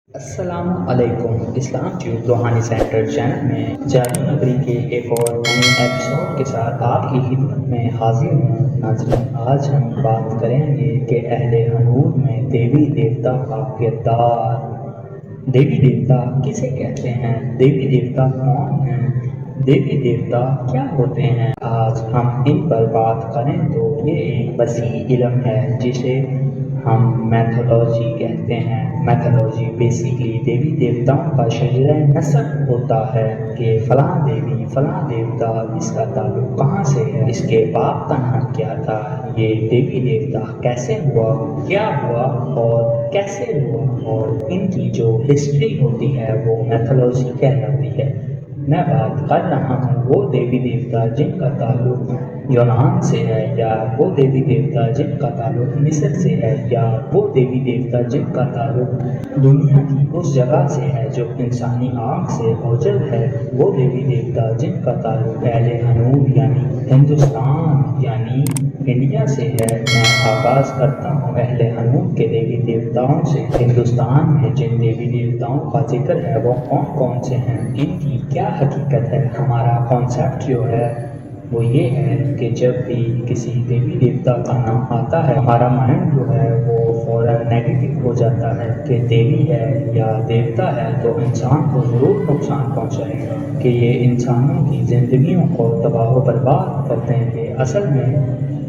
السلام علیکم۔ اسلام ٹیوب روحانی سینٹر چینل میں جاری نگری کے ایک اور نئے ایپیسوڈ کے ساتھ آپ کی خدمت میں حاضر ہوں۔ ناظرین، آج ہم بات کریں گے کہ اہل ہنود میں دیوی دیوتا کا کردار۔ دیوی دیوتا کسے کہتے ہیں؟ دیوی دیوتا کون ہیں؟ دیوی دیوتا کیا ہوتے ہیں؟ آج ہم ان پر بات کریں تو یہ ایک وسیع علم ہے جسے ہم میتھولوجی کہتے ہیں۔ میتھولوجی بیسیکلی دیوی دیوتاؤں کا شجرہ نسب ہوتا ہے کہ فلاں دیوی فلاں دیوتا، اس کا تعلق کہاں سے ہے، اس کے باپ کا نام کیا تھا، یہ دیوی دیوتا کیسے ہوا، کیا ہوا اور کیسے ہوا، اور ان کی جو ہسٹری ہوتی ہے وہ میتھولوجی کہلاتی ہے۔ میں بات کر رہا ہوں وہ دیوی دیوتا جن کا تعلق یونان سے ہے، یا وہ دیوی دیوتا جن کا تعلق مصر سے ہے، یا وہ دیوی دیوتا جن کا تعلق دنیا کی اس جگہ سے ہے جو انسانی آنکھ سے اوجھل ہے، وہ دیوی دیوتا جن کا تعلق اہل ہنود یعنی ہندوستان یعنی انڈیا سے ہے۔ میں آغاز کرتا ہوں اہل ہنود کے دیوی دیوتاؤں سے۔ ہندوستان میں جن دیوی دیوتاؤں کا ذکر ہے وہ کون کون سے ہیں، ان کی کیا حقیقت ہے؟ ہمارا کانسیپٹ جو ہے وہ یہ ہے کہ جب بھی کسی دیوی دیوتا کا نام آتا ہے ہمارا مائنڈ جو ہے وہ فوراً نیگیٹو ہو جاتا ہے کہ دیوی ہے یا دیوتا ہے تو انسان کو ضرور نقصان پہنچائے گا، کہ یہ انسانوں کی زندگیوں کو تباہ و برباد کر دیں گے۔ اصل میں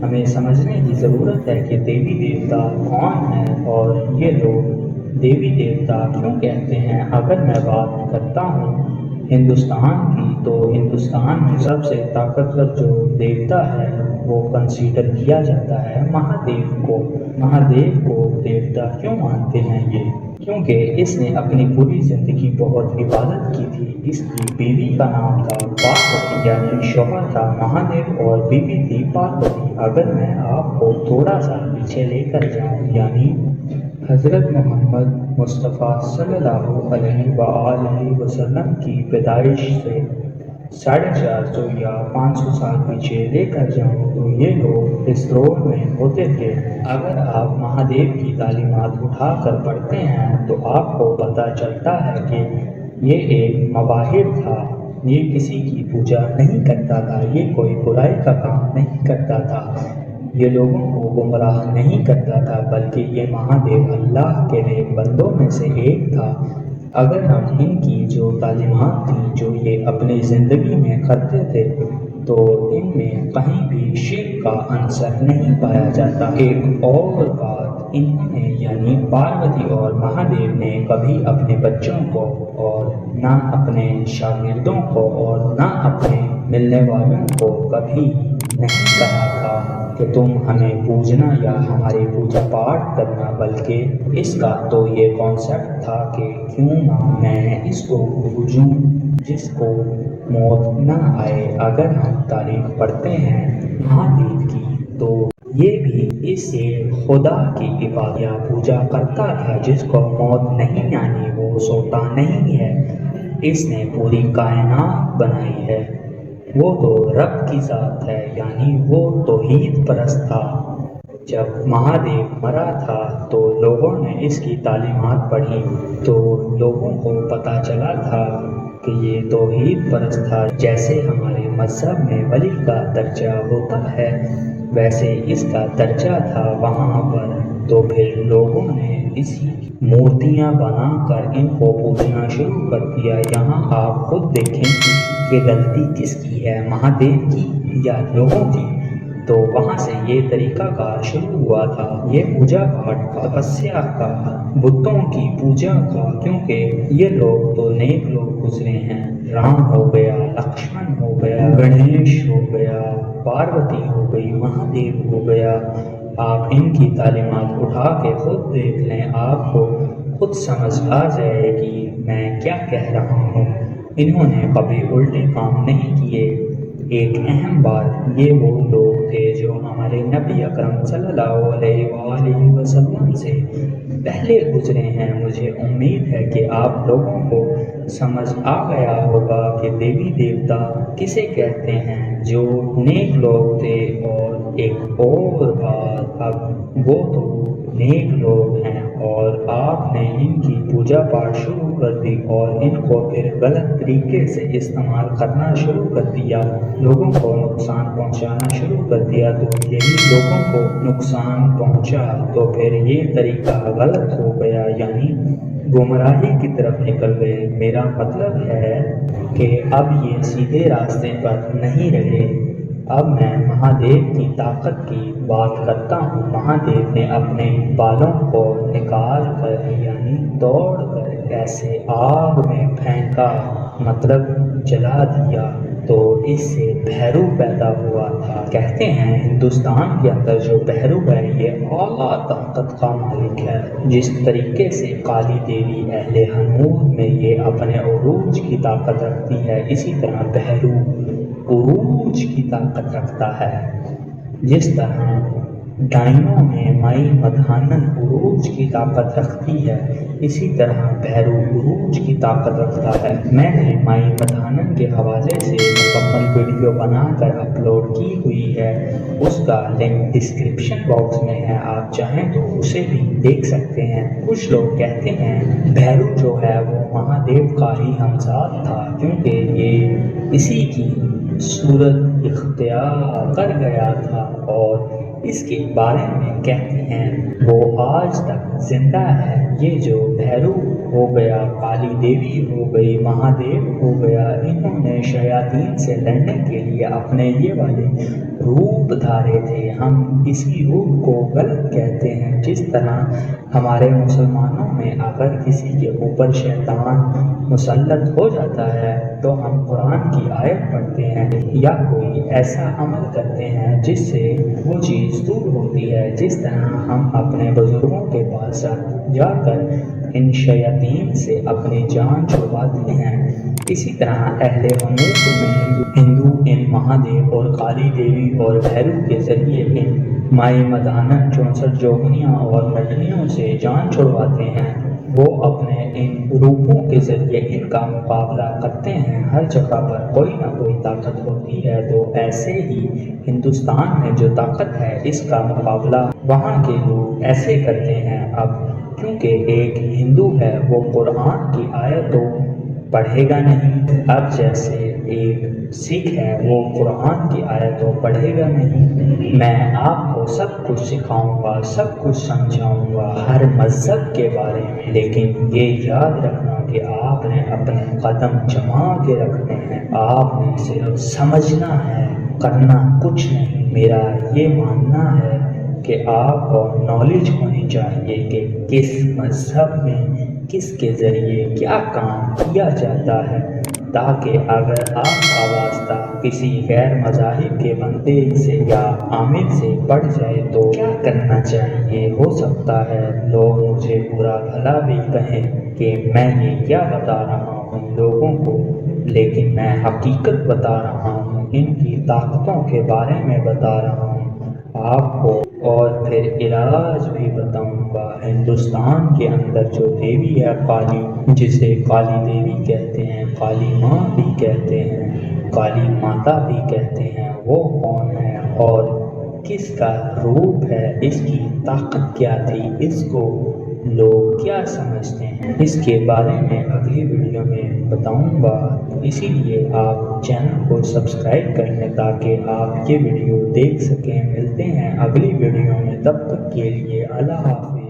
ہمیں سمجھنے کی ضرورت ہے کہ دیوی دیوتا کون ہیں اور یہ لوگ دیوی دیوتا کیوں کہتے ہیں۔ اگر میں بات کرتا ہوں ہندوستان کی تو ہندوستان میں سب سے طاقتور جو دیوتا ہے وہ کنسیڈر کیا جاتا ہے مہادیو کو۔ مہادیو کو دیوتا کیوں مانتے ہیں یہ؟ کیونکہ اس نے اپنی پوری زندگی بہت عبادت کی تھی۔ اس کی بیوی کا نام تھا پاروتی، یعنی شوہر تھا مہادیو اور بیوی تھی پاروتی۔ اگر میں آپ کو تھوڑا سا پیچھے لے کر جاؤں، یعنی حضرت محمد مصطفیٰ صلی اللہ علیہ وآلہ وسلم کی پیدائش سے 450 یا 500 سال پیچھے لے کر جاؤں تو یہ لوگ اس دور میں ہوتے تھے۔ اگر آپ مہادیو کی تعلیمات اٹھا کر پڑھتے ہیں تو آپ کو پتہ چلتا ہے کہ یہ ایک مواہب تھا، یہ کسی کی پوجا نہیں کرتا تھا، یہ کوئی برائی کا کام نہیں کرتا تھا، یہ لوگوں کو گمراہ نہیں کرتا تھا، بلکہ یہ مہادیو اللہ کے نیک بندوں میں سے ایک تھا۔ اگر ہم ان کی جو تعلیمات تھیں جو یہ اپنی زندگی میں کرتے تھے تو ان میں کہیں بھی شرک کا عنصر نہیں پایا جاتا۔ ایک اور بات، انہوں نے یعنی پاروتی اور مہادیو نے کبھی اپنے بچوں کو اور نہ اپنے شاگردوں کو اور نہ اپنے ملنے والوں کو کبھی نہیں کہا تھا کہ تم ہمیں پوجنا یا ہماری پوجا پاٹ کرنا، بلکہ اس کا تو یہ کانسیپٹ تھا کہ کیوں نہ میں اس کو پوجوں جس کو موت نہ آئے۔ اگر ہم تاریخ پڑھتے ہیں مہادیو کی تو یہ بھی اس سے خدا کی عبادت یا پوجا کرتا تھا جس کو موت نہیں آنی، وہ سوتا نہیں ہے، اس نے پوری کائنات بنائی ہے، وہ تو رب کی ذات ہے، یعنی وہ توحید پرست تھا۔ جب مہادیو مرا تھا تو لوگوں نے اس کی تعلیمات پڑھی تو لوگوں کو پتہ چلا تھا کہ یہ توحید پرست تھا۔ جیسے ہمارے مذہب میں ولی کا درجہ ہوتا ہے ویسے اس کا درجہ تھا وہاں پر، تو پھر لوگوں نے اسی مورتیاں بنا کر ان کو پوجنا شروع کر دیا۔ یہاں آپ خود دیکھیں کہ غلطی کس کی ہے، مہادیو کی یا لوگوں کی؟ تو وہاں سے یہ طریقہ کار شروع ہوا تھا، یہ پوجا پاٹ کا، تپسیا کا، بتوں کی پوجا کا، کیونکہ یہ لوگ تو نیک لوگ گزرے ہیں۔ رام ہو گیا، لکشمن ہو گیا، گنیش ہو گیا، پاروتی ہو گئی، مہادیو ہو گیا۔ آپ ان کی تعلیمات اٹھا کے خود دیکھ لیں، آپ کو خود سمجھ آ جائے گی میں کیا کہہ رہا ہوں۔ انہوں نے کبھی الٹے کام نہیں کیے۔ ایک اہم بات، یہ وہ لوگ تھے جو ہمارے نبی اکرم صلی اللہ علیہ وآلہ وسلم سے پہلے گزرے ہیں۔ مجھے امید ہے کہ آپ لوگوں کو سمجھ آ گیا ہوگا کہ دیوی دیوتا کسے کہتے ہیں، جو نیک لوگ تھے۔ اور ایک اور بات، اب وہ تو نیک لوگ ہیں اور آپ نے ان کی پوجا پاٹ شروع کر دی اور ان کو پھر غلط طریقے سے استعمال کرنا شروع کر دیا، لوگوں کو نقصان پہنچانا شروع کر دیا، تو یہی لوگوں کو نقصان پہنچا تو پھر یہ طریقہ غلط ہو گیا، یعنی گمراہی کی طرف نکل گئے۔ میرا مطلب ہے کہ اب یہ سیدھے راستے پر نہیں رہے۔ اب میں مہادیو کی طاقت کی بات کرتا ہوں۔ مہادیو نے اپنے بالوں کو نکال کر یعنی توڑ کر ایسے آگ میں پھینکا، مطلب جلا دیا، تو اس سے بھیرو پیدا ہوا تھا۔ کہتے ہیں ہندوستان کے اندر جو بھیرو ہے یہ اعلیٰ طاقت کا مالک ہے۔ جس طریقے سے کالی دیوی اہل ہنور میں یہ اپنے عروج کی طاقت رکھتی ہے، اسی طرح بھیرو عروج کی طاقت رکھتا ہے۔ جس طرح ڈائنوں میں مائی مدھانن عروج کی طاقت رکھتی ہے، اسی طرح بھیرو عروج کی طاقت رکھتا ہے۔ میں نے مائی مدھانن کے حوالے سے مکمل ویڈیو بنا کر اپلوڈ کی ہوئی ہے، اس کا لنک ڈسکرپشن باکس میں ہے، آپ چاہیں تو اسے بھی دیکھ سکتے ہیں۔ کچھ لوگ کہتے ہیں بھیرو جو ہے وہ مہادیو کا ہی ہمسات تھا، کیونکہ یہ اسی کی صورت اختیار کر گیا تھا، اور اس کے بارے میں کہتے ہیں وہ آج تک زندہ ہے۔ یہ جو بھیرو ہو گیا، کالی دیوی ہو گئی، مہادیو ہو گیا، انہوں نے شیاطین سے لڑنے کے لیے اپنے یہ والے روپ دھارے تھے۔ ہم اسی روپ کو غلط کہتے ہیں۔ جس طرح ہمارے مسلمانوں میں اگر کسی کے اوپر شیطان مسلط ہو جاتا ہے تو ہم قرآن کی آیت پڑھتے ہیں یا کوئی ایسا عمل کرتے ہیں جس سے وہ چیز دور ہوتی ہے۔ جس طرح ہم اپنے بزرگوں کے پاس جا کر ان شیاطین سے اپنی جان چھڑواتے ہیں، اسی طرح اہل ہنور میں ہندو ان مہادیو اور کالی دیوی اور بھیرو کے ذریعے ان مائی مدھانن 64 جوگنیاں اور مجنیوں سے جان چھڑواتے ہیں۔ وہ اپنے ان روپوں کے ذریعے ان کا مقابلہ کرتے ہیں۔ ہر جگہ پر کوئی نہ کوئی طاقت ہوتی ہے، تو ایسے ہی ہندوستان میں جو طاقت ہے اس کا مقابلہ وہاں کے لوگ ایسے کرتے ہیں۔ اب کیونکہ ایک ہندو ہے وہ قرآن کی آیتوں پڑھے گا نہیں، اب جیسے ایک سکھ ہے وہ قرآن کی آیتوں پڑھے گا نہیں۔ میں آپ کو سب کچھ سکھاؤں گا، سب کچھ سمجھاؤں گا ہر مذہب کے بارے میں، لیکن یہ یاد رکھنا کہ آپ نے اپنے قدم جما کے رکھنے ہیں، آپ نے صرف سمجھنا ہے، کرنا کچھ نہیں۔ میرا یہ ماننا ہے کہ آپ کو نالج ہونی چاہیے کہ کس مذہب میں کس کے ذریعے کیا کام کیا جاتا ہے، تاکہ اگر آپ کا واسطہ کسی غیر مذاہب کے بندے سے یا عامل سے پڑ جائے تو کیا کرنا چاہیے۔ ہو سکتا ہے لوگ مجھے برا بھلا بھی کہیں کہ میں یہ کیا بتا رہا ہوں لوگوں کو، لیکن میں حقیقت بتا رہا ہوں، ان کی طاقتوں کے بارے میں بتا رہا ہوں آپ کو، اور پھر علاج بھی بتاؤں گا۔ ہندوستان کے اندر جو دیوی ہے کالی، جسے کالی دیوی کہتے ہیں، کالی ماں بھی کہتے ہیں، کالی ماتا بھی کہتے ہیں، وہ کون ہے اور کس کا روپ ہے، اس کی طاقت کیا تھی، اس کو لوگ کیا سمجھتے ہیں، اس کے بارے میں اگلی ویڈیو میں بتاؤں گا۔ اسی لیے آپ چینل کو سبسکرائب کر لیں تاکہ آپ یہ ویڈیو دیکھ سکیں۔ ملتے ہیں اگلی ویڈیو میں، تب تک کے لیے اللہ حافظ۔